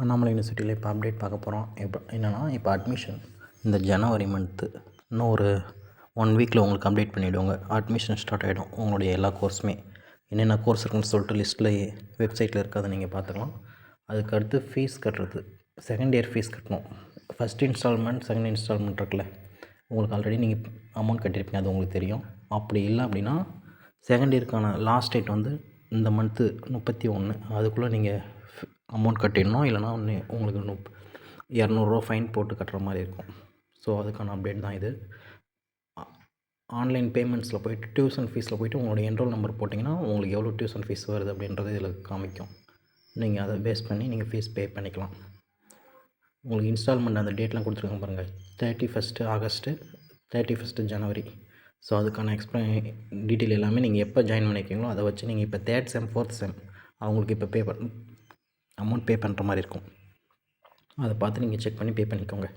அண்ணாமலை யூனிவர்சிட்டியில் இப்போ அப்டேட் பார்க்க போகிறோம். என்னென்னா இப்போ அட்மிஷன் இந்த ஜனவரி மந்த்து இன்னும் ஒரு 1 வீக்கில் உங்களுக்கு அப்டேட் பண்ணிவிடுவாங்க. அட்மிஷன் ஸ்டார்ட் ஆகிடும். உங்களுடைய எல்லா கோர்ஸுமே என்னென்ன கோர்ஸ் இருக்குன்னு சொல்லிட்டு லிஸ்ட்டில் வெப்சைட்டில் இருக்கிறத நீங்கள் பார்த்துக்கலாம். அதுக்கடுத்து ஃபீஸ் கட்டுறது, செகண்ட் இயர் ஃபீஸ் கட்டணும். ஃபஸ்ட் இன்ஸ்டால்மெண்ட், செகண்ட் இன்ஸ்டால்மெண்ட் இருக்குல்ல, உங்களுக்கு ஆல்ரெடி நீங்கள் அமௌண்ட் கட்டியிருப்பீங்க, அது உங்களுக்கு தெரியும். அப்படி இல்லை அப்படின்னா செகண்ட் இயருக்கான லாஸ்ட் டேட் வந்து இந்த மந்த்து 31 அதுக்குள்ளே நீங்கள் அமௌண்ட் கட்டிடணும். இல்லைனா உங்களுக்கு 200 ஃபைன் போட்டு கட்டுற மாதிரி இருக்கும். ஸோ அதுக்கான அப்டேட் தான் இது. ஆன்லைன் பேமெண்ட்ஸில் போய்ட்டு டியூஷன் ஃபீஸில் போய்ட்டு உங்களுடைய என்ரோல் நம்பர் போட்டிங்கன்னா உங்களுக்கு எவ்வளோ டியூஷன் ஃபீஸ் வருது அப்படின்றது இதில் காமிக்கும். நீங்கள் அதை பேஸ் பண்ணி நீங்கள் ஃபீஸ் பே பண்ணிக்கலாம். உங்களுக்கு இன்ஸ்டால்மெண்ட் அந்த டேட்லாம் கொடுத்துருக்காங்க பாருங்கள், 31 ஆகஸ்ட்டு, 31 ஜனவரி. ஸோ அதுக்கான டீட்டெயில் எல்லாமே நீங்கள் எப்போ ஜாயின் பண்ணிக்கிறீங்களோ அதை வச்சு நீங்கள் இப்போ 3rd செம் 4th செம் அவங்களுக்கு இப்போ அமௌண்ட் பே பண்ணுற மாதிரி இருக்கும். அதை பார்த்து நீங்கள் செக் பண்ணி பே பண்ணிக்கோங்க.